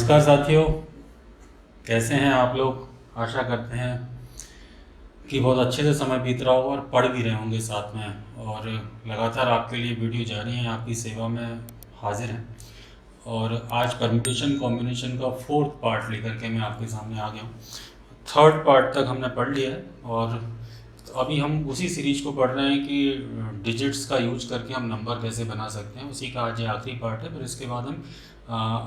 नमस्कार साथियों, कैसे हैं आप लोग। आशा करते हैं कि बहुत अच्छे से समय बीत रहा होगा और पढ़ भी रहे होंगे साथ में। और लगातार आपके लिए वीडियो जारी हैं, आपकी सेवा में हाजिर हैं। और आज परम्यूटेशन कॉम्बिनेशन का फोर्थ पार्ट लेकर के मैं आपके सामने आ गया हूँ। थर्ड पार्ट तक हमने पढ़ लिया है और अभी हम उसी सीरीज को पढ़ रहे हैं कि डिजिट्स का यूज करके हम नंबर कैसे बना सकते हैं। उसी का आज ये आखिरी पार्ट है। फिर इसके बाद हम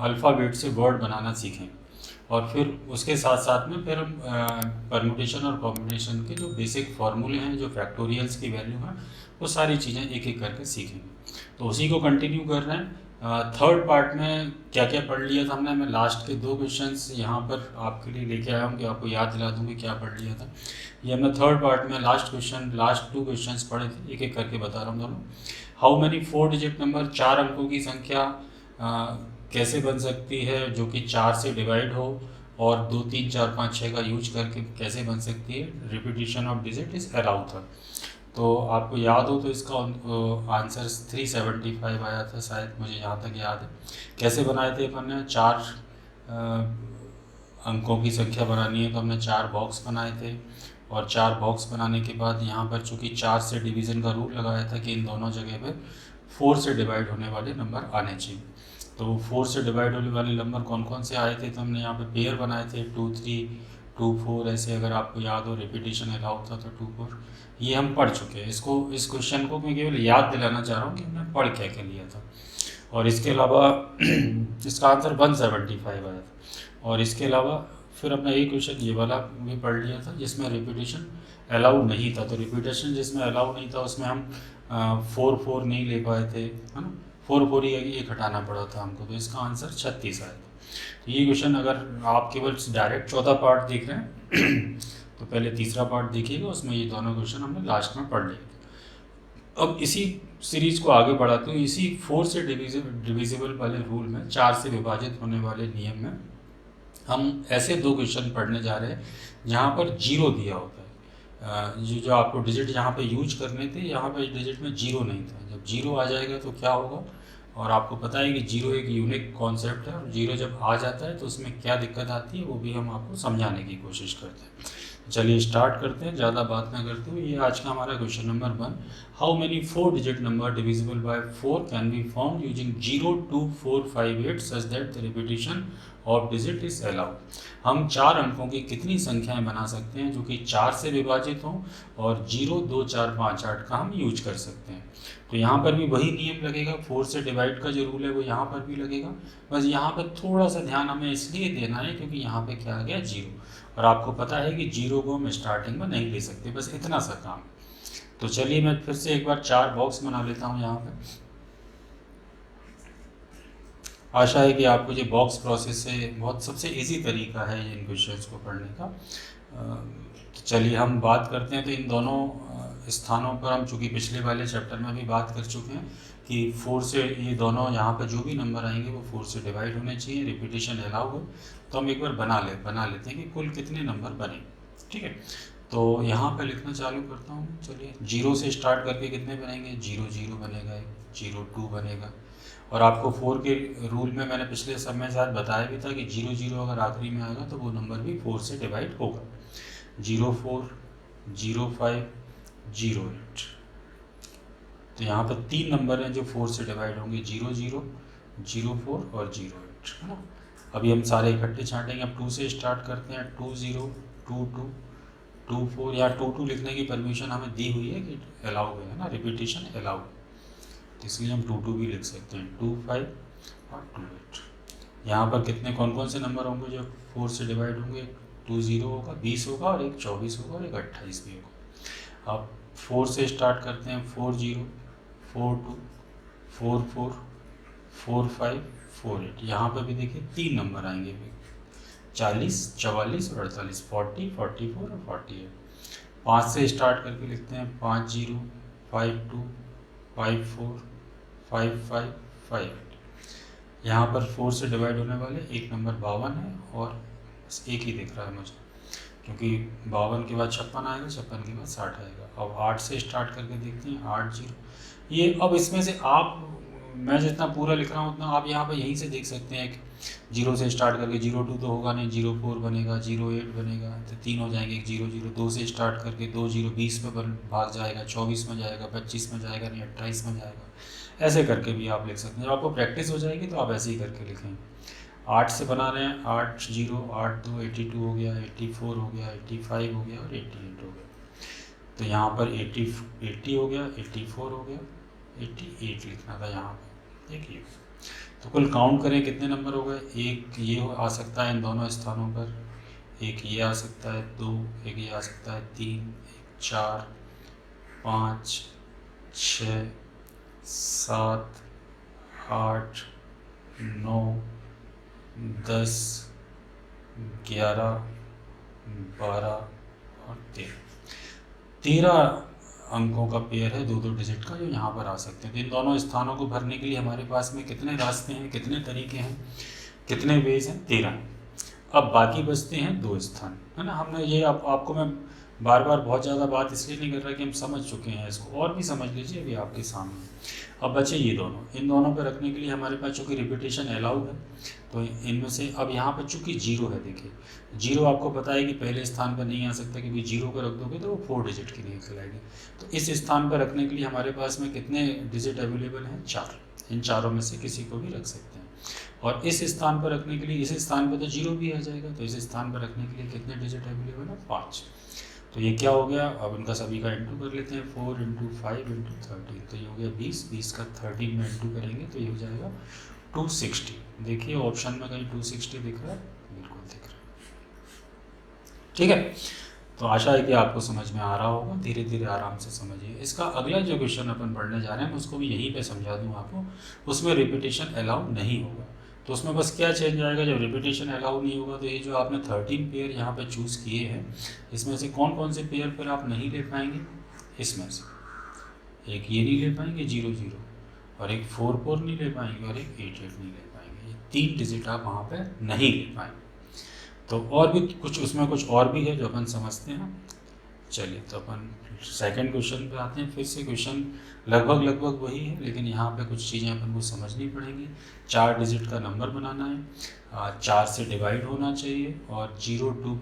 अल्फ़ाबेट से वर्ड बनाना सीखें और फिर उसके साथ साथ में फिर हम परम्यूटेशन और कॉम्बिनेशन के जो बेसिक फार्मूले हैं, जो फैक्टोरियल्स की वैल्यू हैं, वो सारी चीज़ें एक एक करके सीखेंगे। तो उसी को कंटिन्यू कर रहे हैं। थर्ड पार्ट में क्या क्या पढ़ लिया था हमने। मैं लास्ट के दो क्वेश्चंस यहाँ पर आपके लिए लेके आया हूँ कि आपको याद दिला दूँ कि क्या पढ़ लिया था। ये हमने थर्ड पार्ट में लास्ट टू क्वेश्चंस पढ़े थे। एक एक करके बता रहा हूँ दोनों। How many four digit number, चार अंकों की संख्या कैसे बन सकती है जो कि चार से डिवाइड हो, और दो तीन चार पाँच छः का यूज करके कैसे बन सकती है। Repetition of digit is allowed था। तो आपको याद हो तो इसका आंसर 375 आया था शायद, मुझे यहाँ तक याद है। कैसे बनाए थे अपन ने, चार अंकों की संख्या बनानी है तो हमने चार बॉक्स बनाए थे। और चार बॉक्स बनाने के बाद यहाँ पर चूँकि चार से डिवीज़न का रूल लगाया था कि इन दोनों जगह पर फोर से डिवाइड होने वाले नंबर आने चाहिए। तो फोर से डिवाइड होने वाले नंबर कौन कौन से आए थे, तो हमने यहाँ पे पेयर बनाए थे 2 3 2 4 ऐसे। अगर आपको याद हो, रिपीटिशन अलाउड था तो 2 4। ये हम पढ़ चुके हैं। इस क्वेश्चन को मैं केवल याद दिलाना चाह रहा हूँ कि हमने पढ़ क्या क्या लिया था। और इसके अलावा इसका आंसर 175 आया था। और इसके अलावा फिर अपना एक क्वेश्चन ये वाला भी पढ़ लिया था जिसमें रिपीटिशन अलाउड नहीं था। तो रिपीटेशन जिसमें अलाउड नहीं था उसमें हम 4 4 नहीं ले पाए थे, है ना। 4 4 ही एक हटाना पड़ा था हमको। तो इसका आंसर 36 आया था। तो ये क्वेश्चन अगर आप केवल डायरेक्ट चौथा पार्ट देख रहे हैं तो पहले तीसरा पार्ट देखिएगा, उसमें ये दोनों क्वेश्चन हमने लास्ट में पढ़ लिए थे। अब इसी सीरीज को आगे बढ़ाते हुए इसी फोर से डिविजिबल वाले रूल में, चार से विभाजित होने वाले नियम में हम ऐसे दो क्वेश्चन पढ़ने जा रहे हैं जहाँ पर जीरो दिया होता है। जो आपको डिजिट जहाँ पे यूज करने थे, यहाँ पे डिजिट में जीरो नहीं था। जब जीरो आ जाएगा तो क्या होगा, और आपको पता है कि जीरो एक यूनिक कॉन्सेप्ट है। और जीरो जब आ जाता है तो उसमें क्या दिक्कत आती है वो भी हम आपको समझाने की कोशिश करते हैं। चलिए स्टार्ट करते हैं, ज़्यादा बात ना करते हुए। ये आज का हमारा question number 1। How many four digit number divisible by 4 can be found using 0 2 4 5 8 such that the repetition of digit is allowed. हम चार अंकों की कितनी संख्याएं बना सकते हैं जो कि चार से विभाजित हों और 0 2 4 5 8 का हम यूज कर सकते हैं। तो यहाँ पर भी वही नियम लगेगा, फोर से डिवाइड का जो रूल है वो यहाँ पर भी लगेगा। बस यहाँ पर थोड़ा सा ध्यान हमें इसलिए देना है क्योंकि यहाँ पे क्या आ गया, जीरो। और आपको पता है कि जीरो को हम स्टार्टिंग में नहीं ले सकते, बस इतना सा काम। तो चलिए मैं फिर से एक बार चार बॉक्स बना लेता हूँ यहाँ पे। आशा है कि आपको ये बॉक्स प्रोसेस से बहुत सबसे इजी तरीका है इन क्वेश्चंस को पढ़ने का। तो चलिए हम बात करते हैं। तो इन दोनों स्थानों पर हम चूँकि पिछले वाले चैप्टर में भी बात कर चुके हैं कि फोर से ये दोनों यहाँ पर जो भी नंबर आएंगे वो फोर से डिवाइड होने चाहिए, रिपीटिशन अलाउ हो। तो हम एक बार बना लेते हैं कि कुल कितने नंबर बने। ठीक है, तो यहाँ पे लिखना चालू करता हूँ। चलिए जीरो से स्टार्ट करके कितने बनेंगे, 0 0 बनेगा, 0 2 बनेगा। और आपको फोर के रूल में मैंने पिछले समय साथ बताया भी था कि 0 0 अगर आखिरी में आएगा तो वो नंबर भी फोर से डिवाइड होगा। 0 4 0 5 0 8। तो यहाँ पर तीन नंबर हैं जो फोर से डिवाइड होंगे, 0 0 0 4 और 0 8, है ना। अभी हम सारे इकट्ठे छाँटेंगे। अब 2 से स्टार्ट करते हैं। 2 0 2 2 2 4। या 2 2 लिखने की परमिशन हमें दी हुई है कि अलाउ है ना, रिपीटिशन अलाउ। तो इसलिए हम 2 2 भी लिख सकते हैं, 2 5 और 2 8। यहाँ पर कितने कौन कौन से नंबर होंगे जो फोर से डिवाइड होंगे, 2 0 होगा, 20 होगा, और एक 24 होगा, और एक 28 भी होगा। अब 4 से स्टार्ट करते हैं। 4 0 4 2 4 4 4 5 4 8। यहाँ पर भी देखिए तीन नंबर आएंगे, 40 44 और 48, 40 44 और 48। 5 से स्टार्ट करके लिखते हैं। 5 0 5 2 5 4 5 5 5 8। यहाँ पर फोर से डिवाइड होने वाले एक नंबर 52 है, और बस एक ही दिख रहा है मुझे क्योंकि 52 के बाद 56 आएगा, 56 के बाद 60 आएगा। अब 8 से स्टार्ट करके देखते हैं। 8 0। ये अब इसमें से आप मैं जितना पूरा लिख रहा हूँ उतना आप यहाँ पर यहीं से देख सकते हैं। एक 0 से स्टार्ट करके 02 तो होगा नहीं, 04 बनेगा, 08 बनेगा, तो 3 हो जाएंगे, एक 00, 2 से स्टार्ट करके 20 20 पे भाग जाएगा, 24 में जाएगा, 25 में जाएगा, नहीं 28 में जाएगा। ऐसे करके भी आप लिख सकते हैं। जब आपको प्रैक्टिस हो जाएगी तो आप ऐसे ही करके लिखेंगे। 8 से बना रहे हैं, 8 0 8 2 82 हो गया, 84 हो गया, 85 हो गया और 88 हो गया। तो यहाँ पर 80 हो गया, 84 हो गया, 88 लिखना था यहाँ पर, देखिए। तो कुल काउंट करें कितने नंबर हो गए। एक ये आ सकता है इन दोनों स्थानों पर, एक ये आ सकता है 2, एक ये आ सकता है 3, 4 5 6 7 8 9 10 11 12 और 13 अंकों का पेयर है 2-2 डिजिट का, जो यहाँ पर आ सकते हैं। तो इन दोनों स्थानों को भरने के लिए हमारे पास में कितने रास्ते हैं, कितने तरीके हैं, कितने वेज हैं? 13। अब बाकी बचते हैं 2 स्थान, है ना। हमने ये आपको मैं बार बार बहुत ज़्यादा बात इसलिए नहीं कर रहा कि हम समझ चुके हैं इसको, और भी समझ लीजिए अभी आपके सामने। अब बचे ये दोनों, इन दोनों पर रखने के लिए हमारे पास चूँकि रिपीटेशन अलाउड है, तो इनमें से अब यहाँ पर चूँकि 0 है, देखिए 0 आपको पता है कि पहले स्थान पर नहीं आ सकता, क्योंकि 0 को रख दोगे तो वो 4 डिजिट की नहीं कहलाएगी। तो इस स्थान पर रखने के लिए हमारे पास में कितने डिजिट अवेलेबल हैं? 4। इन चारों में से किसी को भी रख सकते हैं। और इस स्थान पर रखने के लिए, इस स्थान पर तो 0 भी आ जाएगा, तो इस स्थान पर रखने के लिए कितने डिजिट अवेलेबल है? 5। तो ये क्या हो गया, अब इनका सभी का इंटू कर लेते हैं। 4 × 5 × 13, तो ये हो गया 20। 20 का 13 में इंटू करेंगे तो ये हो जाएगा 260। देखिए ऑप्शन में कहीं 260 दिख रहा है? बिल्कुल दिख रहा है। ठीक है, तो आशा है कि आपको समझ में आ रहा होगा। धीरे धीरे आराम से समझिए। इसका अगला जो क्वेश्चन अपन पढ़ने जा रहे हैं उसको भी यहीं पे समझा दूँ आपको। उसमें रिपीटेशन अलाउ नहीं होगा, तो उसमें बस क्या चेंज आएगा, जब रिपीटेशन अलाउ नहीं होगा तो ये जो आपने 13 पेयर यहाँ पे चूज़ किए हैं, इसमें से कौन कौन से पेयर पर आप नहीं ले पाएंगे? इसमें से एक ये नहीं ले पाएंगे 0 0, और एक 4 4 नहीं ले पाएंगे, और एक 8 8 नहीं ले पाएंगे। ये 3 डिजिट आप वहाँ पर नहीं ले पाएंगे। तो और भी कुछ उसमें कुछ और भी है जो अपन समझते हैं। चलिए, तो अपन सेकंड क्वेश्चन पे आते हैं। फिर से क्वेश्चन लगभग वही है, लेकिन यहाँ पे कुछ चीज़ें अपन को समझनी पड़ेंगी। 4 डिजिट का नंबर बनाना है, 4 से डिवाइड होना चाहिए, और 0 2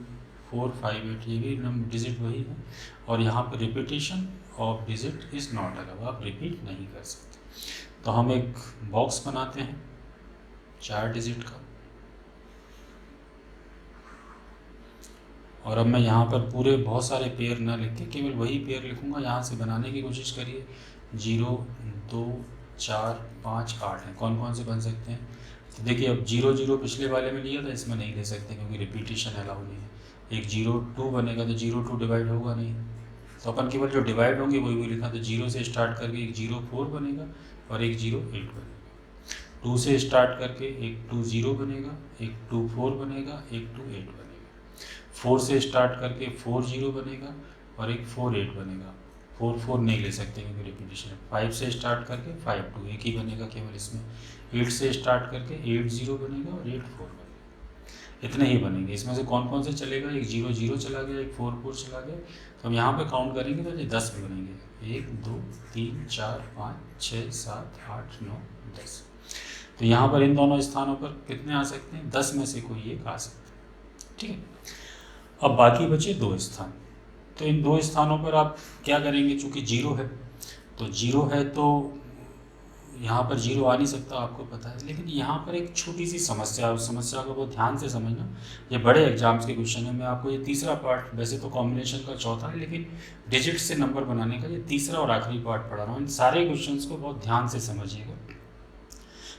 4 5 8 ये भी डिजिट वही है। और यहाँ पर repetition of digit is not allowed, आप रिपीट नहीं कर सकते। तो हम एक बॉक्स बनाते हैं 4 डिजिट का, और अब मैं यहाँ पर पूरे बहुत सारे पेयर ना लिख के केवल वही पेयर लिखूँगा। यहाँ से बनाने की कोशिश करिए। 0 2 4 5 8 हैं, कौन कौन से बन सकते हैं? तो देखिए, अब 0 0 पिछले वाले में लिया था, इसमें नहीं ले सकते क्योंकि रिपीटेशन अलाउ नहीं है। एक 0 2 बनेगा तो 0 2 डिवाइड होगा नहीं, तो अपन केवल जो डिवाइड होंगे वही लिखा। तो 0 से स्टार्ट करके एक 0 4 बनेगा और एक 0 8 बनेगा। 2 से स्टार्ट करके एक 2 0 बनेगा, एक 2 4 बनेगा, एक 2 8 बनेगा। 4 से स्टार्ट करके 4 0 बनेगा और एक 4 8 बनेगा। 4 4 नहीं ले सकते क्योंकि रिपीटेशन है। 5 से स्टार्ट करके 5 2 एक ही बनेगा केवल इसमें। 8 से स्टार्ट करके 8 0 बनेगा और 8 4 बनेगा। इतने ही बनेंगे। इसमें से कौन कौन से चलेगा? एक 0 0 चला गया, एक 4 4 चला गया। तो हम यहाँ पे काउंट करेंगे तो ये 10 भी बनेंगे। 1 2 3 4 5 6 7 8 9 10। तो यहाँ पर इन दोनों स्थानों पर कितने आ सकते हैं? 10 में से कोई एक आ सकता है। ठीक है, अब बाकी बचे 2 स्थान। तो इन 2 स्थानों पर आप क्या करेंगे? चूँकि 0 है, तो 0 है तो यहाँ पर 0 आ नहीं सकता, आपको पता है। लेकिन यहाँ पर एक छोटी सी समस्या, उस समस्या को बहुत ध्यान से समझना। ये बड़े एग्जाम्स के क्वेश्चन है। मैं आपको ये तीसरा पार्ट, वैसे तो कॉम्बिनेशन का चौथा है, लेकिन डिजिट से नंबर बनाने का ये तीसरा और आखिरी पार्ट पढ़ा रहा हूँ। इन सारे क्वेश्चन को बहुत ध्यान से समझिएगा।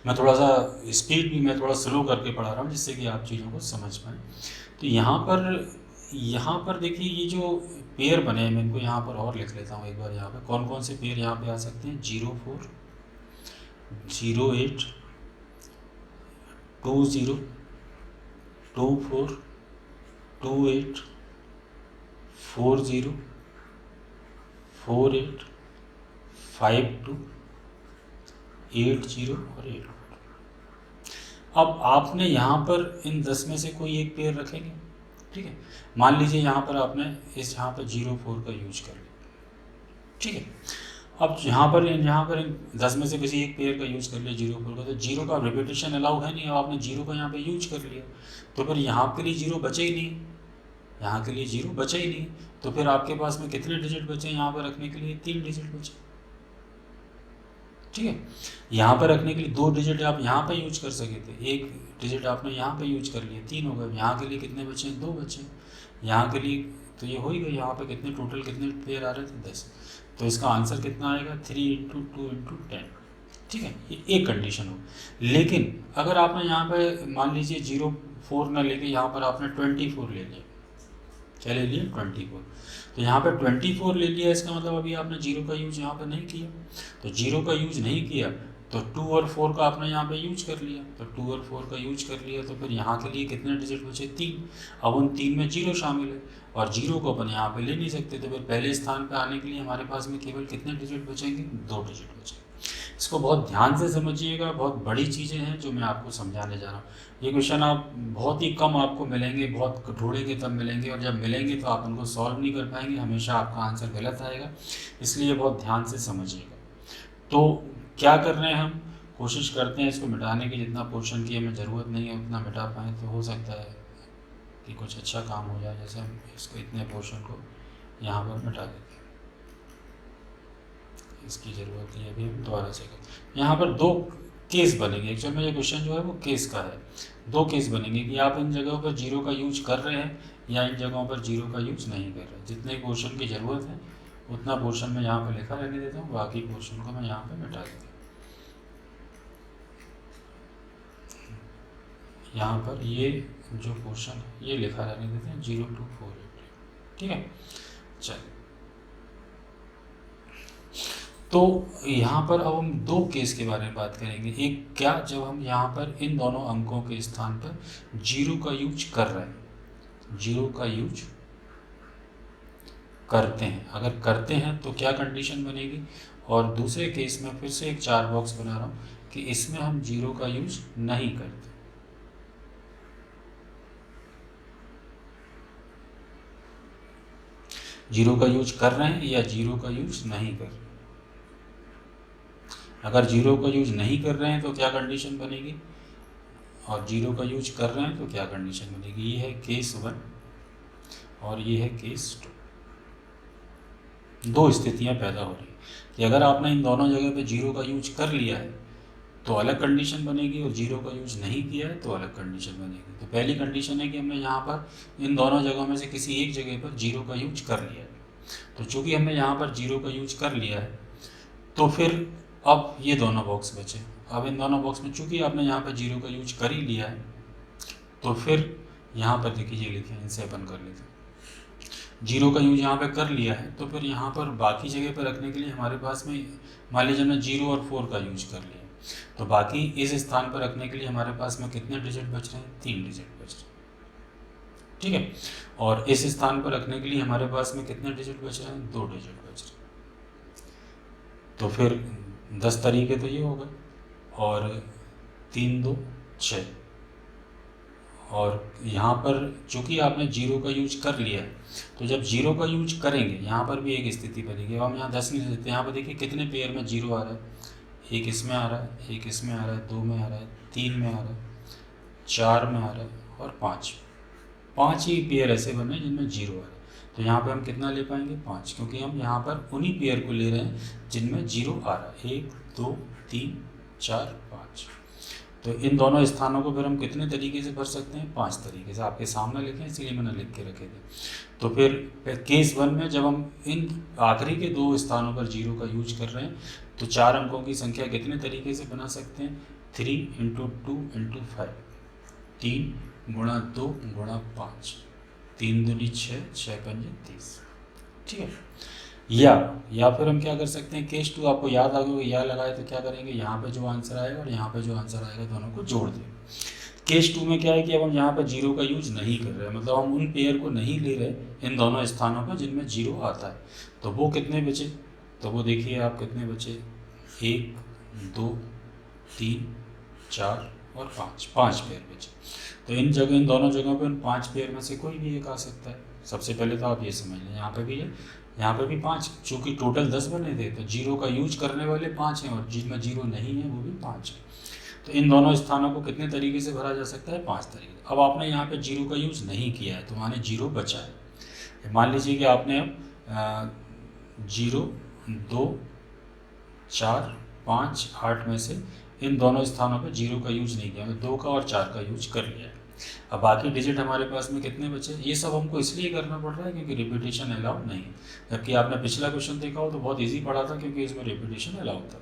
मैं थोड़ा सा स्पीड भी मैं थोड़ा स्लो करके पढ़ा रहा हूँ, जिससे कि आप चीज़ों को समझ पाएँ। तो यहाँ पर देखिए, ये जो पेयर बने हैं, मैं इनको यहाँ पर और लिख लेता हूँ एक बार। यहाँ पे कौन कौन से पेयर यहाँ पे आ सकते हैं? 0 4 0 8 2 0 2 4 2 8 4 0 4 8 5 2 8 0 और 8 4। अब आपने यहाँ पर इन 10 में से कोई एक पेयर रखेंगे। ठीक है, मान लीजिए यहाँ पर आपने यहाँ पर 0 4 का यूज कर लिया। ठीक है, अब यहाँ पर 10 में से किसी एक पेयर का यूज कर लिया 0 4 का, तो 0 का रिपीटेशन अलाउ है नहीं, अब आपने 0 का यहाँ पे यूज कर लिया, तो फिर यहाँ के लिए 0 बचे ही नहीं, यहाँ के लिए 0 बचे ही नहीं, तो फिर आपके पास में कितने डिजिट बचे यहाँ पर रखने के लिए? 3 डिजिट बचे। ठीक है, यहाँ पर रखने के लिए 2 डिजिट आप यहाँ पे यूज कर सके थे, 1 डिजिट आपने यहाँ पे यूज कर लिया, 3 हो गए। यहाँ के लिए कितने बचे? 2 बचे। यहाँ के लिए तो ये हो ही गई, यहाँ पे कितने टोटल कितने पेयर आ रहे थे? 10। तो इसका आंसर कितना आएगा? 3 × 2 × 10। ठीक है, ये एक कंडीशन हो। लेकिन अगर आपने यहाँ पे मान लीजिए 0 4 ना लेके यहाँ पर आपने 24 ले लिया, क्या ले लिया? 24। तो यहाँ पे 24 ले लिया, इसका मतलब अभी आपने 0 का यूज यहाँ पे नहीं किया। तो 0 का यूज नहीं किया तो 2 और 4 का आपने यहाँ पे यूज कर लिया, तो 2 और 4 का यूज कर लिया, तो फिर यहाँ के लिए कितने डिजिट बचे? 3। अब उन 3 में 0 शामिल है और 0 को अपन यहाँ पे ले नहीं सकते, तो फिर पहले स्थान पे आने के लिए हमारे पास में केवल कितने डिजिट बचेंगे? 2 डिजिट बचेंगे। इसको बहुत ध्यान से समझिएगा, बहुत बड़ी चीज़ें हैं जो मैं आपको समझाने जा रहा हूँ। ये क्वेश्चन आप बहुत ही कम आपको मिलेंगे, बहुत ढूंढेंगे तब मिलेंगे, और जब मिलेंगे तो आप उनको सॉल्व नहीं कर पाएंगे, हमेशा आपका आंसर गलत आएगा, इसलिए बहुत ध्यान से समझिएगा। तो क्या कर रहे हैं हम? कोशिश करते हैं इसको मिटाने की, जितना पोर्शन की हमें ज़रूरत नहीं है उतना मिटा पाएँ, तो हो सकता है कि कुछ अच्छा काम हो जाए। जैसे हम इसको इतने पोर्शन को यहाँ पर मिटा देते हैं, इसकी ज़रूरत नहीं है, अभी हम दोबारा से करें। यहाँ पर 2 केस बनेंगे, एक्चुअल में ये क्वेश्चन जो है वो केस का है। 2 केस बनेंगे कि आप इन जगहों पर 0 का यूज कर रहे हैं या इन जगहों पर 0 का यूज नहीं कर रहे। जितने पोर्शन की ज़रूरत है उतना पोर्शन मैं यहाँ पर लिखा रहने देता हूँ, बाकी पोर्शन को मैं यहाँ पर मिटा देता हूँ। यहाँ पर ये जो पोर्शन है ये लिखा रहने देते हैं 0 2 4 8। ठीक है, चलिए। तो यहाँ पर अब हम 2 केस के बारे में बात करेंगे। एक क्या, जब हम यहाँ पर इन दोनों अंकों के स्थान पर 0 का यूज कर रहे हैं, 0 का यूज करते हैं, अगर करते हैं तो क्या कंडीशन बनेगी। और दूसरे केस में फिर से एक 4 बॉक्स बना रहा हूँ कि इसमें हम 0 का यूज नहीं करते। जीरो का यूज कर रहे हैं या 0 का यूज नहीं कर रहे हैं। अगर 0 का यूज नहीं कर रहे हैं तो क्या कंडीशन बनेगी, और 0 का यूज कर रहे हैं तो क्या कंडीशन बनेगी। ये है केस 1 और ये है केस 2। 2 स्थितियां पैदा हो रही कि अगर आपने इन दोनों जगह पे 0 का यूज कर लिया है तो अलग कंडीशन बनेगी, और 0 का यूज नहीं किया है तो अलग कंडीशन बनेगी। तो पहली कंडीशन है कि हमने यहाँ पर इन दोनों जगहों में से किसी एक जगह पर 0 का यूज कर लिया है। तो चूंकि हमने यहाँ पर 0 का यूज कर लिया है तो फिर अब ये दोनों बॉक्स बचे। अब इन दोनों बॉक्स में चूंकि आपने यहाँ पर 0 का यूज कर ही लिया है तो फिर यहाँ पर देखिए, ये लिखे, इनसे अपन कर लेते हैं। 0 का यूज यहाँ पे कर लिया है तो फिर यहाँ पर बाकी जगह पर रखने के लिए हमारे पास में मान लीजिए हमने 0 और 4 का यूज कर लिया, तो बाकी इस स्थान पर रखने के लिए हमारे पास में कितने डिजिट बच रहे हैं? 3 डिजिट बच रहे हैं। ठीक है, और इस स्थान पर रखने के लिए हमारे पास में कितने डिजिट बच रहे हैं? 2 डिजिट बच रहे हैं। तो फिर 10 तरीके तो ये हो गए, और 3 2 6। और यहाँ पर चूंकि आपने 0 का यूज कर लिया है तो जब 0 का यूज करेंगे यहाँ पर भी एक स्थिति बनेगी। अब हम यहाँ 10 नहीं देते, यहाँ पर देखिए कितने पेयर में 0 आ रहा है। एक इसमें आ रहा है, एक इसमें आ रहा है, 2 में आ रहा है, 3 में आ रहा है, 4 में आ रहा है और 5 ही पेयर ऐसे बने जिनमें 0 आ रहा है। तो यहाँ पे हम कितना ले पाएंगे? 5, क्योंकि हम यहाँ पर उन्हीं पेयर को ले रहे हैं जिनमें 0 आ रहा है। 1 2 3 4 5। तो इन दोनों स्थानों को फिर हम कितने तरीके से भर सकते हैं? 5 तरीके से। आपके सामने लिखे, इसीलिए मैंने लिख के रखे थे। तो फिर केस 1 में जब हम इन आखिरी के 2 स्थानों पर 0 का यूज कर रहे हैं तो 4 अंकों की संख्या कितने तरीके से बना सकते हैं? 3 × 2 × 5, 3 × 2 × 5, 3 दूनी 6, 6 पंजे 30। ठीक है, या फिर हम क्या कर सकते हैं? केस 2 आपको याद आ गया, या लगाए तो क्या करेंगे? यहाँ पे जो आंसर आएगा और यहाँ पे जो आंसर आएगा दोनों को जोड़ दें। केस 2 में क्या है कि अब हम यहाँ पर 0 का यूज नहीं कर रहे हैं, मतलब हम उन पेयर को नहीं ले रहे इन दोनों स्थानों पर जिनमें 0 आता है। तो वो कितने बचे? तो वो देखिए आप कितने बचे, 1 2 3 4 और 5 पेयर बचे। तो इन दोनों जगहों पर उन 5 पेयर में से कोई भी एक आ सकता है। सबसे पहले तो आप ये समझ लें, यहाँ पे भी है यहाँ पर भी 5, चूँकि टोटल 10 बने थे तो जीरो का यूज करने वाले 5 हैं और जिनमें जीरो नहीं है वो भी 5 है। तो इन दोनों स्थानों को कितने तरीके से भरा जा सकता है? 5 तरीके। अब आपने यहाँ पे जीरो का यूज नहीं किया है तो माने जीरो बचा है। मान लीजिए कि आपने अब 0, 2, 4, 5, 8 में से इन दोनों स्थानों पे जीरो का यूज नहीं किया, 2 का और 4 का यूज कर लिया है। अब बाकी डिजिट हमारे पास में कितने बचे? ये सब हमको इसलिए करना पड़ रहा है क्योंकि रिपीटेशन अलाउ नहीं है। जबकि आपने पिछला क्वेश्चन देखा हो तो बहुत इजी पड़ा था क्योंकि इसमें रिपीटेशन अलाउ था।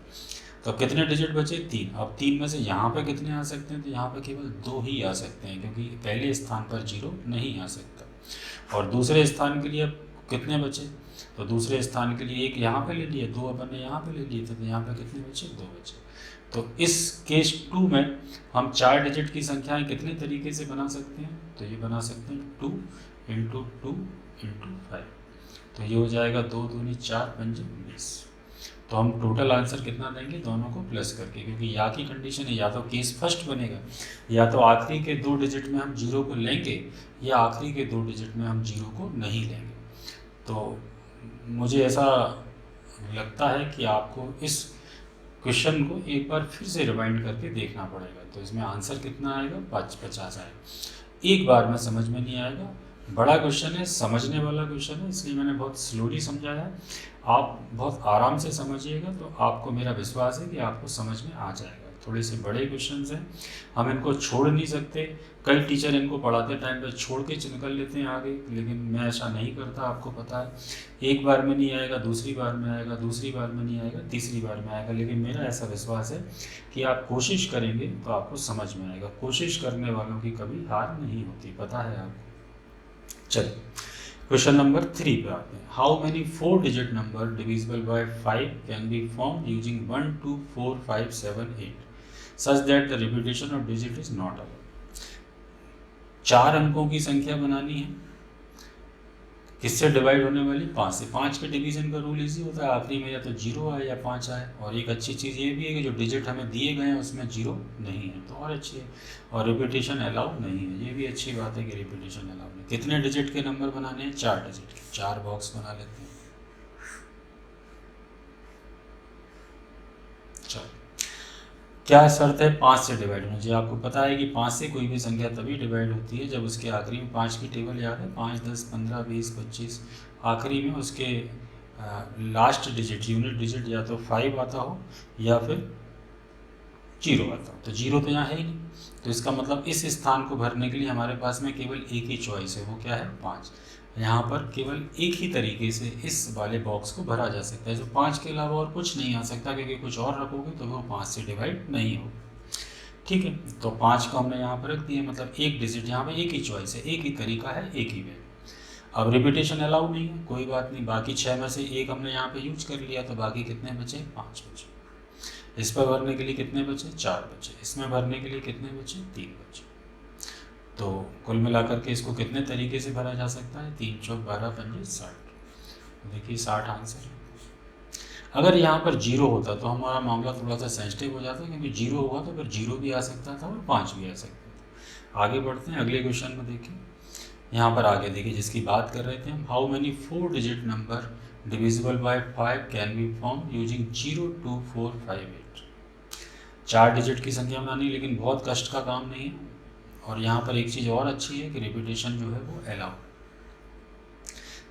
तो कितने डिजिट बचे? 3। अब 3 में से यहाँ पे कितने आ सकते हैं? तो यहाँ पे केवल 2 ही आ सकते हैं क्योंकि पहले स्थान पर जीरो नहीं आ सकता। और दूसरे स्थान के लिए अब कितने बचे? तो दूसरे स्थान के लिए एक यहाँ पे ले लिए, 2 अपन ने यहाँ पे ले लिए थे, तो यहाँ पे कितने बचे? 2 बचे। तो इस केस 2 में हम 4 डिजिट की संख्याएं कितने तरीके से बना सकते हैं? तो ये बना सकते हैं 2 इंटू 2 इंटू 5। तो ये हो जाएगा 2 दूनी 4 पंजे 20। तो हम टोटल आंसर कितना देंगे? दोनों को प्लस करके, क्योंकि या की कंडीशन है या तो केस फर्स्ट बनेगा, या तो आखिरी के 2 डिजिट में हम जीरो को लेंगे या आखिरी के 2 डिजिट में हम जीरो को नहीं लेंगे। तो मुझे ऐसा लगता है कि आपको इस क्वेश्चन को एक बार फिर से रिवाइंड करके देखना पड़ेगा। तो इसमें आंसर कितना आएगा? 50 आएगा। एक बार में समझ में नहीं आएगा, बड़ा क्वेश्चन है, समझने वाला क्वेश्चन है, इसलिए मैंने बहुत स्लोली समझाया है। आप बहुत आराम से समझिएगा तो आपको मेरा विश्वास है कि आपको समझ में आ जाएगा। थोड़े से बड़े क्वेश्चन हैं, हम इनको छोड़ नहीं सकते। कई टीचर इनको पढ़ाते टाइम पे छोड़ के निकल लेते हैं आगे, लेकिन मैं ऐसा नहीं करता, आपको पता है। एक बार में नहीं आएगा, दूसरी बार में आएगा, दूसरी बार में नहीं आएगा, तीसरी बार में आएगा, लेकिन मेरा ऐसा विश्वास है कि आप कोशिश करेंगे तो आपको समझ में आएगा। कोशिश करने वालों की कभी हार नहीं होती, पता है आपको। चलिए क्वेश्चन नंबर 3 पे आते हैं। How many 4 digit number divisible by 5 can be form using 1, 2, 4, 5, 7, 8 such that the repetition of digit is not allowed. 4 अंकों की संख्या बनानी है, किससे डिवाइड होने वाली? 5 से। 5 के डिवीजन का रूल इजी होता है, आखिरी में या तो 0 आए या 5 आए। और एक अच्छी चीज़ ये भी है कि जो डिजिट हमें दिए गए हैं उसमें 0 नहीं है, तो और अच्छी है। और रिपीटेशन अलाउ नहीं है, ये भी अच्छी बात है कि रिपीटेशन अलाउ नहीं। कितने डिजिट के नंबर बनाने हैं? 4 डिजिट के। 4 बॉक्स बना लेते हैं। चलो, क्या शर्त है? 5 से डिवाइड होना चाहिए। आपको पता है कि 5 से कोई भी संख्या तभी डिवाइड होती है जब उसके आखिरी में 5 की टेबल याद है, 5, 10, 15, 20, 25, आखिरी में उसके लास्ट डिजिट, यूनिट डिजिट या तो 5 आता हो या फिर 0 आता हो। तो 0 तो यहाँ है ही नहीं, तो इसका मतलब इस स्थान को भरने के लिए हमारे पास में केवल एक ही चॉइस है, वो क्या है? 5। यहाँ पर केवल एक ही तरीके से इस वाले बॉक्स को भरा जा सकता है, जो 5 के अलावा और कुछ नहीं आ सकता, क्योंकि कुछ और रखोगे तो वो 5 से डिवाइड नहीं होगा। ठीक है, तो 5 को हमने यहाँ पर रख दिया, मतलब एक डिजिट, यहाँ पे एक ही चॉइस है, एक ही तरीका है, एक ही वे। अब रिपीटेशन अलाउ नहीं है, कोई बात नहीं, बाकी 6 में से एक हमने यहाँ पे यूज कर लिया, तो बाकी कितने बचे? 5 बचे। इस पर भरने के लिए कितने बचे? 4 बचे। इसमें भरने के लिए कितने बचे? 3 बचे। तो कुल मिलाकर के इसको कितने तरीके से भरा जा सकता है? 3 चौक 12 पंजे 60। देखिए 60 आंसर है। अगर यहाँ पर 0 होता तो हमारा मामला थोड़ा सा सेंसिटिव हो जाता, क्योंकि 0 हुआ तो फिर 0 भी आ सकता था और 5 भी आ सकता था। आगे बढ़ते हैं, अगले क्वेश्चन में देखिए। यहाँ पर आगे देखिए जिसकी बात कर रहे थे हम, how many 4 digit number divisible by 5 can be form using 0, 2, 4, 5, 8। 4 digit की संख्या बनानी, लेकिन बहुत कष्ट का काम नहीं है। और यहाँ पर एक चीज़ और अच्छी है कि रिपीटेशन जो है वो अलाउ।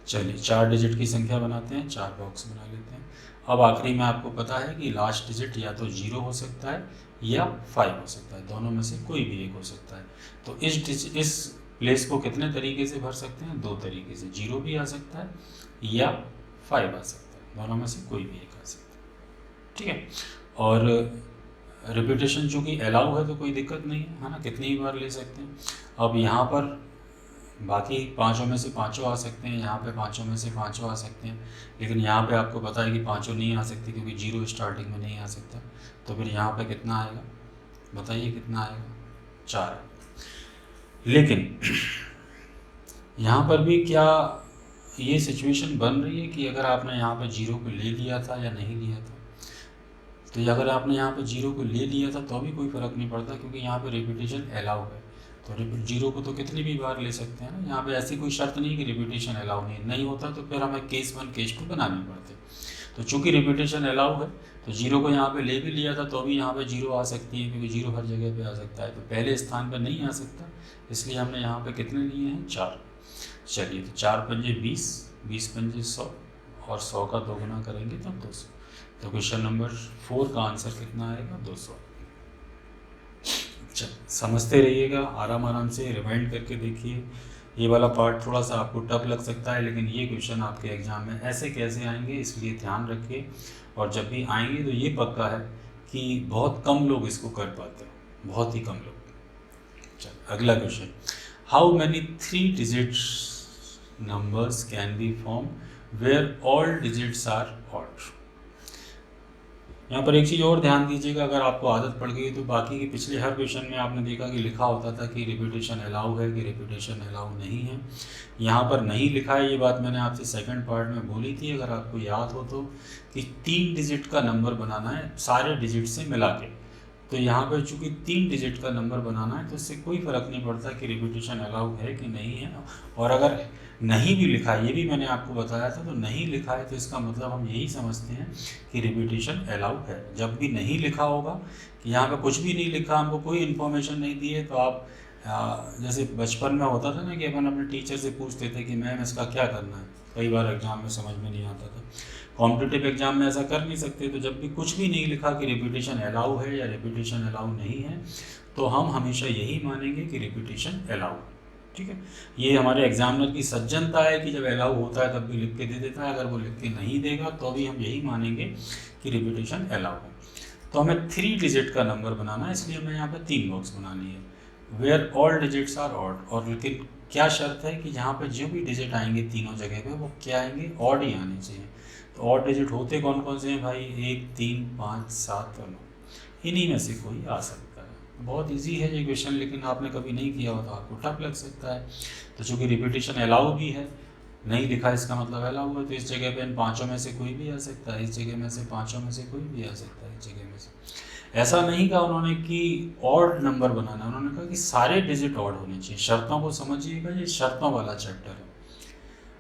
चलिए 4 डिजिट की संख्या बनाते हैं, 4 बॉक्स बना लेते हैं। अब आखिरी में आपको पता है कि लास्ट डिजिट या तो 0 हो सकता है या 5 हो सकता है, दोनों में से कोई भी एक हो सकता है। तो इस प्लेस को कितने तरीके से भर सकते हैं? 2 तरीके से। 0 भी आ सकता है या 5 आ सकता है, दोनों में से कोई भी एक आ सकता है। ठीक है, और रिपीटेशन चूँकि अलाउ है तो कोई दिक्कत नहीं है ना, कितनी ही बार ले सकते हैं। अब यहाँ पर बाकी 5 में से 5 आ सकते हैं, यहाँ पे 5 में से 5 आ सकते हैं, लेकिन यहाँ पे आपको पता है कि 5 नहीं आ सकती क्योंकि 0 स्टार्टिंग में नहीं आ सकता। तो फिर यहाँ पे कितना आएगा? बताइए कितना आएगा? 4। लेकिन यहाँ पर भी क्या ये सिचुएशन बन रही है कि अगर आपने यहाँ पर 0 को ले लिया था या नहीं लिया था? तो अगर आपने यहाँ पर 0 को ले लिया था तो भी कोई फ़र्क नहीं पड़ता, क्योंकि यहाँ पे रिपीटेशन अलाउ है। तो जीरो को तो कितनी भी बार ले सकते हैं ना, यहाँ पे ऐसी कोई शर्त नहीं कि रिपीटेशन अलाउ नहीं होता, तो फिर हमें केस 1 केस 2 बनाने पड़ते। तो चूंकि रिपीटेशन अलाउ है तो जीरो को यहाँ पे ले भी लिया था तो भी यहाँ पे जीरो आ सकती है, क्योंकि जीरो हर जगह पे आ सकता है, तो पहले स्थान पर नहीं आ सकता, इसलिए हमने यहाँ पे कितने लिए हैं 4। चलिए तो 4 पंजे 20, 20 पंजे 100 और 100 का 2 गुना करेंगे तब 200। तो क्वेश्चन नंबर 4 का आंसर कितना आएगा 200। चल समझते रहिएगा, आराम आराम से रिवाइंड करके देखिए। ये वाला पार्ट थोड़ा सा आपको टफ लग सकता है, लेकिन ये क्वेश्चन आपके एग्जाम में ऐसे कैसे आएंगे इसलिए ध्यान रखिए, और जब भी आएंगे तो ये पक्का है कि बहुत कम लोग इसको कर पाते हैं, बहुत ही कम लोग। चल अगला question, how many 3 digits numbers can be form where all digits are odd. यहाँ पर एक चीज़ और ध्यान दीजिएगा, अगर आपको आदत पड़ गई तो बाकी के पिछले हर क्वेश्चन में आपने देखा कि लिखा होता था कि रिपीटेशन अलाउ है कि रिपीटेशन अलाउ नहीं है। यहाँ पर नहीं लिखा है, ये बात मैंने आपसे सेकंड पार्ट में बोली थी, अगर आपको याद हो तो, कि 3 डिजिट का नंबर बनाना है सारे डिजिट से मिला के। तो यहाँ पर चूँकि 3 डिजिट का नंबर बनाना है तो इससे कोई फ़र्क नहीं पड़ता कि रिपीटेशन अलाउ है कि नहीं है। और अगर नहीं भी लिखा है, ये भी मैंने आपको बताया था, तो नहीं लिखा है तो इसका मतलब हम यही समझते हैं कि रिपीटेशन अलाउ है। जब भी नहीं लिखा होगा कि यहाँ पे कुछ भी नहीं लिखा, हमको कोई इन्फॉर्मेशन नहीं दी है, तो आप जैसे बचपन में होता था ना कि अपन अपने टीचर से पूछते थे कि मैम इसका क्या करना है, कई बार एग्जाम में समझ में नहीं आता था। कॉम्पिटिटिव एग्जाम में ऐसा कर नहीं सकते, तो जब भी कुछ भी नहीं लिखा कि रिपीटेशन अलाउ है या रिपीटेशन अलाउ नहीं है, तो हम हमेशा यही मानेंगे कि रिपीटेशन अलाउ। ठीक है, ये हमारे एग्जामिनर की सज्जनता है कि जब अलाउ होता है तब भी लिख के दे देता है, अगर वो लिख के नहीं देगा तो भी हम यही मानेंगे कि रिपीटेशन अलाउ है। तो हमें 3 डिजिट का नंबर बनाना है, इसलिए हमें यहाँ पे 3 बॉक्स बनानी है, where all digits are odd. और लेकिन क्या शर्त है कि जहाँ पे जो भी डिजिट आएंगे तीनों जगह पे वो क्या आएंगे, ऑड ही आने चाहिए। तो ऑड डिजिट होते कौन कौन से हैं भाई, 1, 3, 5, 7 और 9, इन्हीं में से कोई आ सकता है। बहुत इजी है ये क्वेश्चन, लेकिन आपने कभी नहीं किया हो तो आपको टफ लग सकता है। तो चूँकि रिपीटेशन अलाउ भी है, नहीं लिखा इसका मतलब अलाउ है, तो इस जगह पे इन पाँचों में से कोई भी आ सकता है, इस जगह में से पाँचों में से कोई भी आ सकता है, इस जगह में से। ऐसा नहीं कहा उन्होंने कि ऑड नंबर बनाना, उन्होंने कहा कि सारे डिजिट ऑड होने चाहिए। शर्तों को समझिएगा, ये शर्तों वाला चैप्टर है।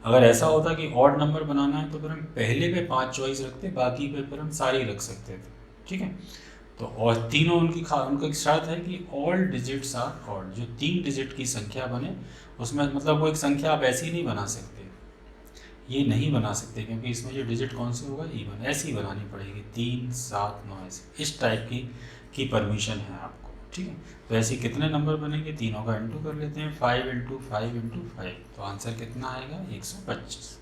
अगर ऐसा होता कि ऑड नंबर बनाना है तो फिर हम पहले पे 5 चॉइस रखते, बाकी पे फिर हम सारी रख सकते थे। ठीक है, तो और तीनों उनकी शर्त है कि ऑल डिजिट्स आर ऑड, जो 3 डिजिट की संख्या बने उसमें, मतलब वो एक संख्या आप ऐसी नहीं बना सकते, ये नहीं बना सकते, क्योंकि इसमें जो डिजिट कौन से होगा, इवन, ऐसी बनानी पड़ेगी, 3, 7, 9 ऐसे, इस टाइप की परमिशन है आपको। ठीक है, तो ऐसे कितने नंबर बनेंगे, तीनों का इंटू कर लेते हैं, 5 × 5 × 5, तो आंसर कितना आएगा 125,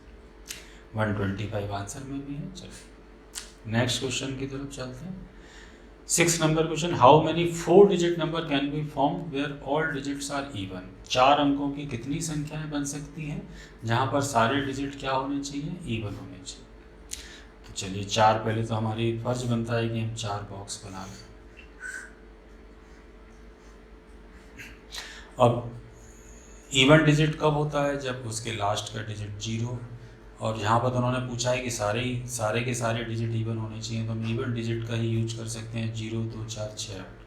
125 आंसर में भी है। चलिए नेक्स्ट क्वेश्चन की तरफ चलते हैं। 6 number question, how many 4 digit number can be form where all digits are even. 4 अंकों की कितनी संख्याएं बन सकती हैं जहां पर सारे डिजिट क्या होने चाहिए, इवन होने चाहिए। तो चलिए 4, पहले तो हमारी फर्ज बनता है कि हम 4 बॉक्स बना लें। अब इवन डिजिट कब होता है, जब उसके लास्ट का डिजिट 0, और यहाँ पर तो उन्होंने पूछा है कि सारे के सारे डिजिट इवन होने चाहिए, तो हम इवन डिजिट का ही यूज कर सकते हैं, 0, 2, 4, 6, 8।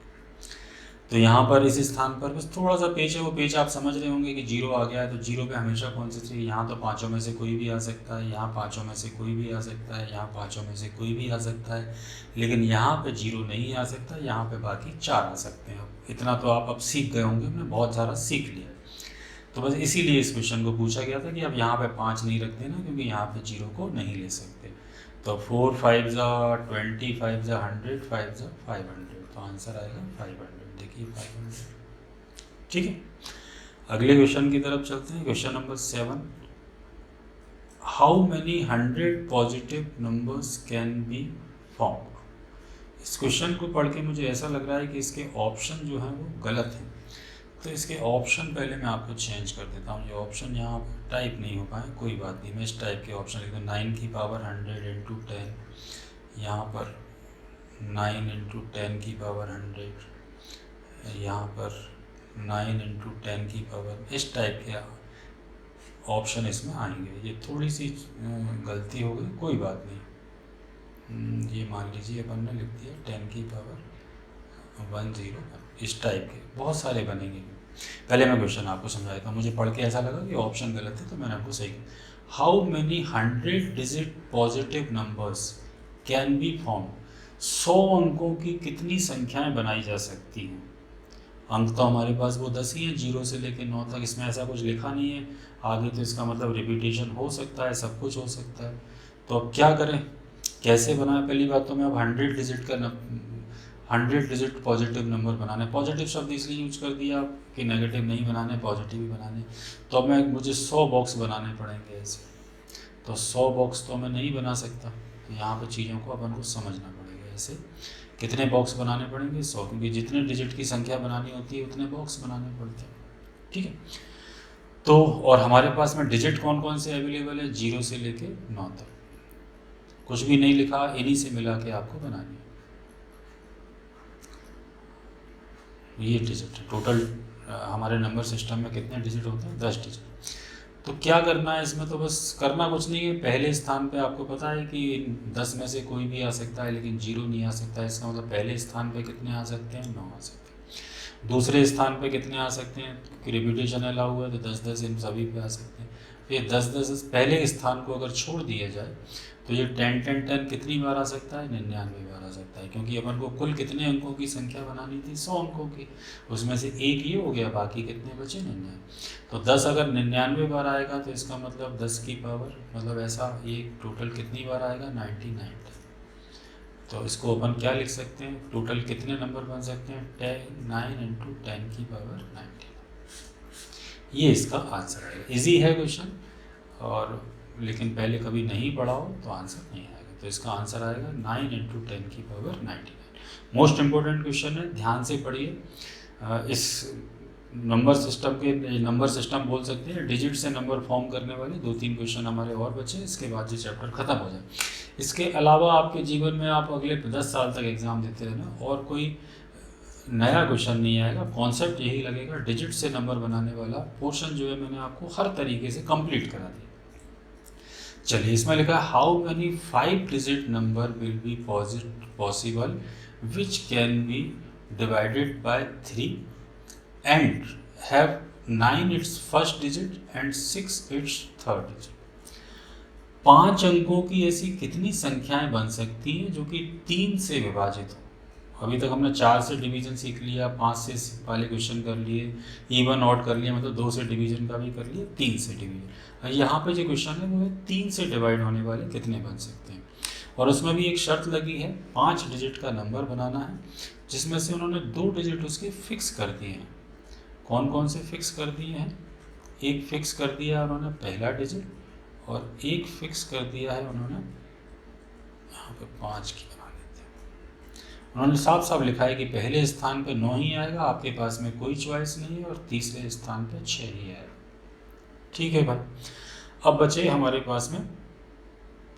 तो यहाँ पर इस स्थान पर बस थोड़ा सा पेच है, वो पेच आप समझ रहे होंगे कि 0 आ गया है, तो 0 पे हमेशा कौन से चाहिए, यहाँ तो पाँचों में से कोई भी आ सकता है, यहाँ पाँचों में से कोई भी आ सकता है, यहाँ पाँचों में से कोई भी आ सकता है, लेकिन यहाँ पे 0 नहीं आ सकता, यहाँ पे बाकी 4 आ सकते हैं। इतना तो आप अब सीख गए होंगे, हमने बहुत सारा सीख लिया। तो बस इसीलिए इस क्वेश्चन को पूछा गया था कि अब यहाँ पे 5 नहीं रखते ना, क्योंकि यहाँ पे 0 को नहीं ले सकते। तो 4, 5 × 20, 5 × 100, 5 × 500, तो आंसर आएगा 500। देखिए 500। ठीक है, अगले क्वेश्चन की तरफ चलते हैं। Question number 7, how many 100 positive numbers can be form. इस क्वेश्चन को पढ़ के मुझे ऐसा लग रहा है कि इसके ऑप्शन जो हैं वो गलत हैं, तो इसके ऑप्शन पहले मैं आपको चेंज कर देता हूँ। ये ऑप्शन यहाँ टाइप नहीं हो पाए, कोई बात नहीं, मैं इस टाइप के ऑप्शन लिखता हूँ। 9 की पावर 100 × 10, यहाँ पर 9 × 10 की पावर 100, यहाँ पर 9 × 10 की पावर, इस टाइप के ऑप्शन इसमें आएंगे। ये थोड़ी सी गलती हो गई, कोई बात नहीं। ये मान लीजिए अपन ने लिख दिया 10 की पावर 101, इस टाइप के बहुत सारे बनेंगे। पहले मैं क्वेश्चन आपको समझाया था, मुझे पढ़ के ऐसा लगा कि ऑप्शन गलत है तो मैंने आपको सही किया। How many 100 digit positive numbers can be form? 100 अंकों की कितनी संख्याएं बनाई जा सकती हैं? अंक तो हमारे पास वो 10 ही हैं, 0 से लेकर 9 तक, इसमें ऐसा कुछ लिखा नहीं है आगे, तो इसका मतलब रिपीटेशन हो सकता है, सब कुछ हो सकता है। तो अब क्या करें, कैसे बनाएं? पहली बात तो मैं अब 100 डिजिट पॉजिटिव नंबर बनाने, पॉजिटिव शब्द इसलिए यूज कर दिया कि नेगेटिव नहीं बनाने, पॉजिटिव ही बनाने। तो अब मुझे 100 बॉक्स बनाने पड़ेंगे ऐसे, तो 100 बॉक्स तो मैं नहीं बना सकता, तो यहाँ पर चीज़ों को अपन को समझना पड़ेगा। ऐसे कितने बॉक्स बनाने पड़ेंगे? 100, क्योंकि जितने डिजिट की संख्या बनानी होती है उतने बॉक्स बनाने पड़ते हैं। ठीक है, तो और हमारे पास में डिजिट कौन कौन से अवेलेबल है? 0 से लेके 9 तक, कुछ भी नहीं लिखा, इन्हीं से मिला के आपको बनानी है। ये डिजिट है टोटल। हमारे नंबर सिस्टम में कितने डिजिट होते हैं? 10 डिजिट। तो क्या करना है इसमें? तो बस करना कुछ नहीं है, पहले स्थान पे आपको पता है कि 10 में से कोई भी आ सकता है, लेकिन 0 नहीं आ सकता है। इसका मतलब पहले स्थान पे कितने आ सकते हैं? 9 आ सकते हैं। दूसरे स्थान पे कितने आ सकते हैं? क्योंकि रिपीटेशन अलाउ हुआ है तो 10-10 इन सभी पे आ सकते हैं। ये 10-10 पहले स्थान को अगर छोड़ दिया जाए तो ये 10-10-10 कितनी बार आ सकता है? 99 बार आ सकता है, क्योंकि अपन को कुल कितने अंकों की संख्या बनानी थी? 100 अंकों की। उसमें से एक ये हो गया, बाकी कितने बचे? 99। तो 10 अगर 99 बार आएगा तो इसका मतलब 10 की पावर, मतलब ऐसा ये टोटल कितनी बार आएगा? 99। तो इसको अपन क्या लिख सकते हैं? टोटल कितने नंबर बन सकते हैं? 9 इंटू 10 की पावर 99। ये इसका आंसर है। इजी है क्वेश्चन, और लेकिन पहले कभी नहीं पढ़ा हो तो आंसर नहीं आएगा। तो इसका आंसर आएगा 9 इंटू 10 की पावर 99। मोस्ट इम्पोर्टेंट क्वेश्चन है, ध्यान से पढ़िए। इस नंबर सिस्टम के, नंबर सिस्टम बोल सकते हैं, डिजिट से नंबर फॉर्म करने वाले 2-3 क्वेश्चन हमारे और बचे, इसके बाद ये चैप्टर खत्म हो जाए। इसके अलावा आपके जीवन में आप अगले 10 साल तक एग्ज़ाम देते रहना, और कोई नया क्वेश्चन नहीं आएगा। कॉन्सेप्ट यही लगेगा, डिजिट से नंबर बनाने वाला पोर्शन जो है मैंने आपको हर तरीके से कंप्लीट करा दिया। चलिए, इसमें लिखा है how many 5 digit number will be possible which can be divided by 3 and have 9 it's first digit and 6 it's third digit. 5 अंकों की ऐसी कितनी संख्याएं बन सकती हैं जो कि 3 से विभाजित हो? अभी तक हमने 4 से डिवीजन सीख लिया, 5 से वाले क्वेश्चन कर लिए, इवन ऑड कर लिया, मतलब 2 से डिवीजन का भी कर लिया, 3 से डिवीजन। यहाँ पे जो क्वेश्चन है वो है 3 से डिवाइड होने वाले कितने बन सकते हैं। और उसमें भी एक शर्त लगी है, 5 डिजिट का नंबर बनाना है, जिसमें से उन्होंने 2 डिजिट उसके फिक्स कर दिए हैं। कौन कौन से फिक्स कर दिए हैं? एक फिक्स कर दिया उन्होंने पहला डिजिट, और एक फिक्स कर दिया है उन्होंने यहाँ पे 5 की। उन्होंने साफ साफ लिखा है कि पहले स्थान पे 9 ही आएगा, आपके पास में कोई चॉइस नहीं है, और तीसरे स्थान पे 6 ही आएगा। ठीक है भाई, अब बचे हमारे पास में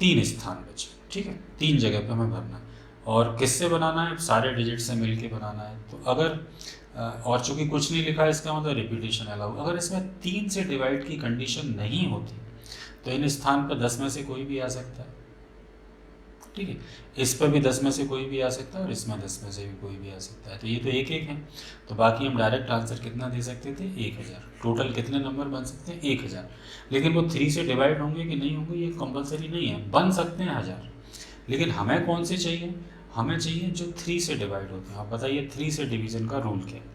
3 स्थान बचे। ठीक है, 3 जगह पे हमें भरना है, और किससे बनाना है? सारे डिजिट से मिलके बनाना है। तो अगर और चूंकि कुछ नहीं लिखा है, इसका मतलब रिपीटेशन अलाउ। अगर इसमें 3 से डिवाइड की कंडीशन नहीं होती तो इन स्थान पर 10 में से कोई भी आ सकता है। ठीक है, इस पर भी 10 में से कोई भी आ सकता है, और इसमें 10 में से भी कोई भी आ सकता है। तो ये तो 1-1 है, तो बाकी हम डायरेक्ट आंसर कितना दे सकते थे? 1000। टोटल कितने नंबर बन सकते हैं? 1000। लेकिन वो 3 से डिवाइड होंगे कि नहीं होंगे ये कंपलसरी नहीं है, बन सकते हैं 1000। लेकिन हमें कौन से चाहिए? हमें चाहिए जो 3 से डिवाइड होते हैं। आप बताइए 3 से डिवीज़न का रूल क्या है?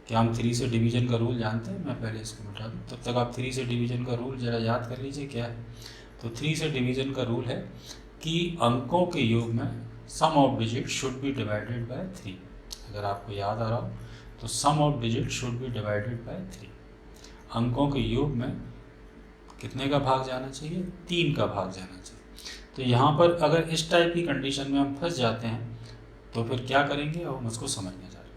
क्या हम 3 से डिवीज़न का रूल जानते हैं? मैं पहले इसको मिटा दूँ, तब तक आप 3 से डिवीज़न का रूल ज़रा याद कर लीजिए क्या है। तो 3 से डिवीज़न का रूल है कि अंकों के योग में sum of digit should be divided by 3। अगर आपको याद आ रहा हो तो sum of digit should be divided by 3। अंकों के योग में कितने का भाग जाना चाहिए? 3 का भाग जाना चाहिए। तो यहाँ पर अगर इस टाइप की कंडीशन में हम फंस जाते हैं तो फिर क्या करेंगे, और हम उसको समझने जा रहे हैं।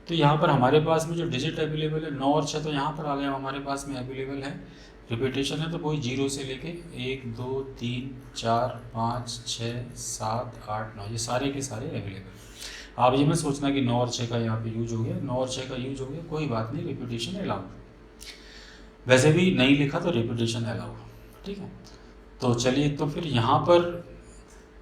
तो यहाँ पर हमारे पास में जो डिजिट अवेलेबल है 9 और 6, तो यहाँ पर आ गया हमारे पास में अवेलेबल है। रिपीटेशन है तो कोई 0 से लेके 1, 2, 3, 4, 5, 6, 7, 8, 9, ये सारे के सारे अवेलेबल। आप ये मत सोचना कि 9 और 6 का यहाँ पे यूज हो गया, 9 और 6 का यूज हो गया, कोई बात नहीं, रिपीटेशन अलाउ। वैसे भी नहीं लिखा तो रिपीटेशन अलाउ। ठीक है, तो चलिए, तो फिर यहाँ पर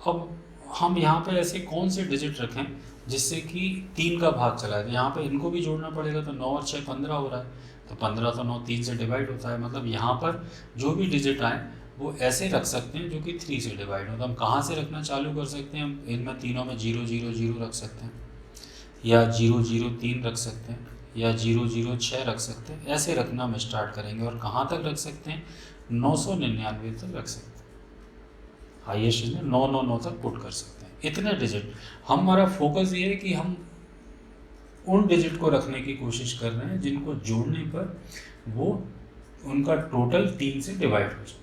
अब हम यहाँ पे ऐसे कौन से डिजिट रखें जिससे कि 3 का भाग चला है। तो यहाँ पे इनको भी जोड़ना पड़ेगा, तो 9 और 6 15 हो रहा है, तो 15 तो 9 3 से डिवाइड होता है। मतलब यहाँ पर जो भी डिजिट आए वो ऐसे रख सकते हैं जो कि 3 से डिवाइड हो। तो हम कहाँ से रखना चालू कर सकते हैं, हम इनमें तीनों में 0 0 0 रख सकते हैं, या 0 0 3 रख सकते हैं, या 0 0 6 रख सकते हैं। ऐसे रखना हम स्टार्ट करेंगे और कहाँ तक रख सकते हैं, 999 तक रख सकते हैं। हाईएस्ट में 999 तक पुट कर सकते हैं। इतने डिजिट, हमारा फोकस ये है कि हम उन डिजिट को रखने की कोशिश कर रहे हैं जिनको जोड़ने पर वो उनका टोटल 3 से डिवाइड हो जाए।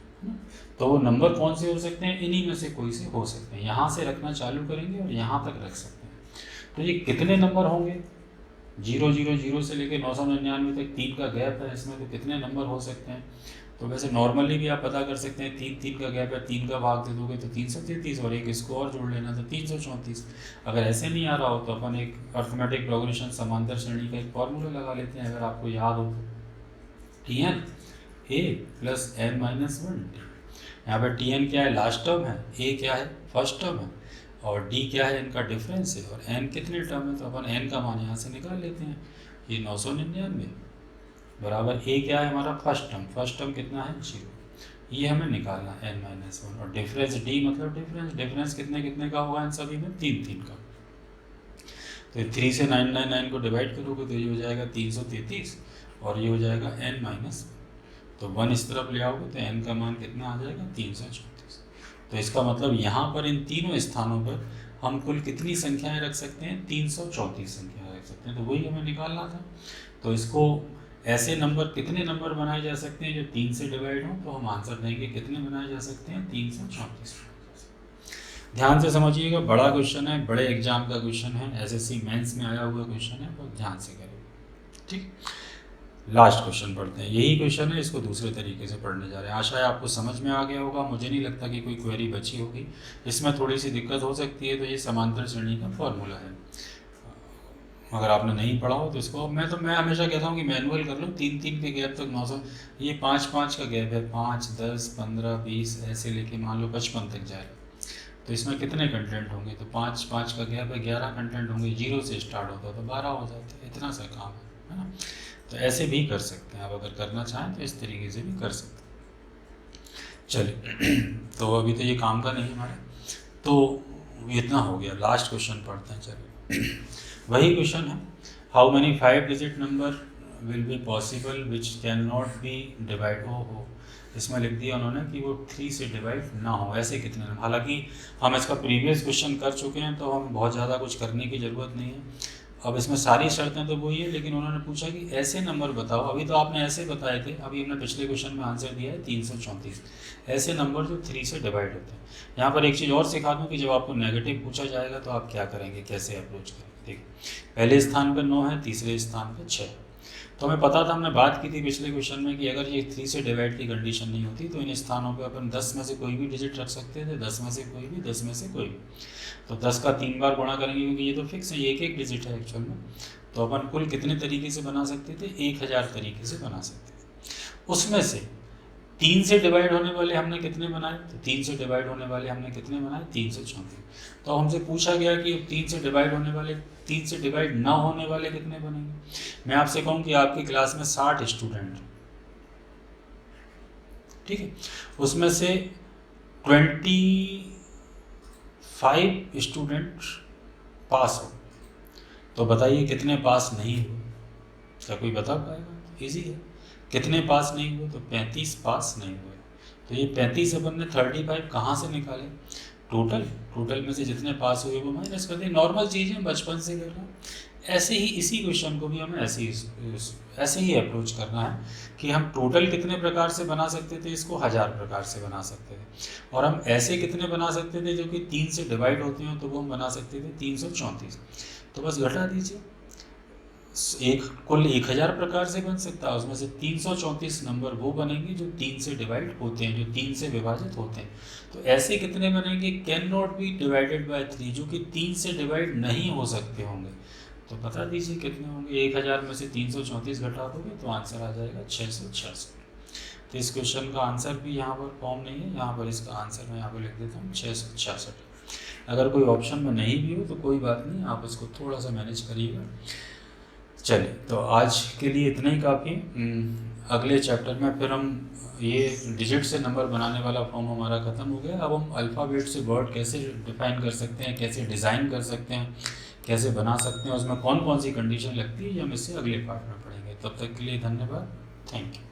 तो वो नंबर कौन से हो सकते हैं, इन्हीं में से कोई से हो सकते हैं। यहाँ से रखना चालू करेंगे और यहाँ तक रख सकते हैं। तो ये कितने नंबर होंगे, 0 0 0 से लेकर 999 तक 3 का गैप है इसमें, तो कितने नंबर हो सकते हैं। तो वैसे नॉर्मली भी आप पता कर सकते हैं, 3 3 का गैप है, 3 का भाग दे दोगे तो 333, और एक इसको और जोड़ लेना तो 334। अगर ऐसे नहीं आ रहा हो तो अपन एक अर्थमेटिक प्रोग्रेशन समांतर श्रेणी का एक फॉर्मूला लगा लेते हैं, अगर आपको याद हो तो। Tn a plus n minus 1। यहाँ पर Tn क्या है, लास्ट टर्म है, a क्या है, फर्स्ट टर्म है, और d क्या है, इनका डिफरेंस है, और n कितने टर्म है, तो अपन n का मान यहाँ से निकाल लेते हैं। ये 999 बराबर a क्या है हमारा, फर्स्ट टर्म कितना है, 0, ये हमें निकालना है n माइनस 1। और डिफरेंस d मतलब डिफरेंस कितने कितने का होगा, इन सभी में 3 3 का। तो 3 से 999 को डिवाइड करोगे तो ये हो जाएगा 333, और ये हो जाएगा n माइनस 1। तो 1 इस तरफ ले आओगे तो n का मान कितना आ जाएगा, 334। तो इसका मतलब यहाँ पर इन तीनों स्थानों पर हम कुल कितनी संख्याएं रख सकते हैं, 334 संख्याएं रख सकते हैं। तो वही हमें निकालना था। तो इसको ऐसे नंबर, कितने नंबर बनाए जा सकते हैं जो 3 से डिवाइड हों, तो हम आंसर देंगे कितने बनाए जा सकते हैं, 334। ध्यान से समझिएगा, बड़ा क्वेश्चन है, बड़े एग्जाम का क्वेश्चन है, एसएससी मेंस में आया हुआ क्वेश्चन है, तो ध्यान से करें। ठीक, लास्ट क्वेश्चन पढ़ते हैं। यही क्वेश्चन है, इसको दूसरे तरीके से पढ़ने जा रहे हैं। आशा है आपको समझ में आ गया होगा, मुझे नहीं लगता कि कोई क्वेरी बची होगी। इसमें थोड़ी सी दिक्कत हो सकती है, तो ये समांतर श्रेणी का फॉर्मूला है। अगर आपने नहीं पढ़ा हो तो इसको मैं हमेशा कहता हूँ कि मैनुअल कर लो। 3 3 के गैप तक 900, ये 5 5 का गैप है, 5 10 15 20 ऐसे लेके मान लो 55 तक जाएगा। तो इसमें कितने कंटेंट होंगे, तो 5 5 का गैप है, 11 कंटेंट होंगे। 0 से स्टार्ट होता है तो 12 हो जाते हैं। इतना सा काम है ना। तो ऐसे भी कर सकते हैं आप, अगर करना चाहें तो इस तरीके से भी कर सकते हैं। चलिए तो अभी तो ये काम का नहीं हमारा, तो इतना हो गया। लास्ट क्वेश्चन पढ़ते हैं। चलिए वही क्वेश्चन है, how many 5 digit number will be possible which can not be divide हो। इसमें लिख दिया उन्होंने कि वो 3 से डिवाइड ना हो। ऐसे कितने नंबर, हालांकि हम इसका प्रीवियस क्वेश्चन कर चुके हैं तो हम बहुत ज़्यादा कुछ करने की ज़रूरत नहीं है। अब इसमें सारी शर्तें तो वही है, लेकिन उन्होंने पूछा कि ऐसे नंबर बताओ। अभी तो आपने ऐसे बताए थे, अभी हमने पिछले क्वेश्चन में आंसर दिया है 334। ऐसे नंबर जो 3 से डिवाइड होते हैं। यहाँ पर एक चीज़ और सिखा दूँ कि जब आपको नेगेटिव पूछा जाएगा तो आप क्या करेंगे, कैसे अप्रोच करेंगे। देखिए, पहले स्थान पर 9 है, तीसरे स्थान पर 6। तो हमें पता था, हमने बात की थी पिछले क्वेश्चन में कि अगर ये 3 से डिवाइड की कंडीशन नहीं होती तो इन स्थानों पे अपन 10 में से कोई भी डिजिट रख सकते थे, 10 में से कोई भी, 10 में से कोई भी। तो 10 का 3 बार गुणा करेंगे, क्योंकि ये तो फिक्स है, ये एक एक डिजिट है एक्चुअल में। तो अपन कुल कितने तरीके से बना सकते थे, 1000 तरीके से बना सकते थे। उसमें से 3 से डिवाइड होने वाले हमने कितने बनाए, तो 3 से डिवाइड होने वाले हमने कितने बनाए, 334। तो हमसे पूछा गया कि 3 से डिवाइड होने वाले, 3 से डिवाइड ना होने वाले कितने बनेंगे। मैं आपसे कहूँ कि आपकी क्लास में 60 स्टूडेंट, ठीक है, उसमें से 25 स्टूडेंट पास हो, तो बताइए कितने पास नहीं हुए। क्या कोई बता पाएगा, इजी है। कितने पास नहीं हुए, तो 35 पास नहीं हुए। तो ये 35 अपन ने 35 कहाँ से निकाले, टोटल में से जितने पास हुए वो माइनस कर दिए। नॉर्मल चीज़ है, बचपन से कर रहा हूँ। ऐसे ही इसी क्वेश्चन को भी हमें ऐसे ही अप्रोच करना है कि हम टोटल कितने प्रकार से बना सकते थे, इसको 1000 प्रकार से बना सकते थे। और हम ऐसे कितने बना सकते थे जो कि 3 से डिवाइड होते हैं, तो वो हम बना सकते थे 334। तो बस घटा दीजिए, कुल 1000 प्रकार से बन सकता है, उसमें से 334 नंबर वो बनेंगे जो 3 से डिवाइड होते हैं, जो 3 से विभाजित होते हैं। तो ऐसे कितने बनेंगे, can not be divided by 3, जो कि 3 से डिवाइड नहीं हो सकते होंगे। तो बता दीजिए कितने होंगे। 1000 में से 334 घटा दोगे तो आंसर आ जाएगा 666। तो इस क्वेश्चन का आंसर भी यहाँ पर फॉर्म नहीं है, यहाँ पर इसका आंसर मैं यहाँ पर लिख देता हूँ 666। अगर कोई ऑप्शन में नहीं भी हो तो कोई बात नहीं, आप इसको थोड़ा सा मैनेज करिएगा। चलिए, तो आज के लिए इतना ही काफ़ी। अगले चैप्टर में फिर हम ये डिजिट से नंबर बनाने वाला फॉर्म हमारा ख़त्म हो गया। अब हम अल्फ़ाबेट से वर्ड कैसे डिफाइन कर सकते हैं, कैसे डिज़ाइन कर सकते हैं, कैसे बना सकते हैं, उसमें कौन कौन सी कंडीशन लगती है, ये हम इससे अगले पार्ट में पढ़ेंगे। तब तक के लिए धन्यवाद, थैंक यू।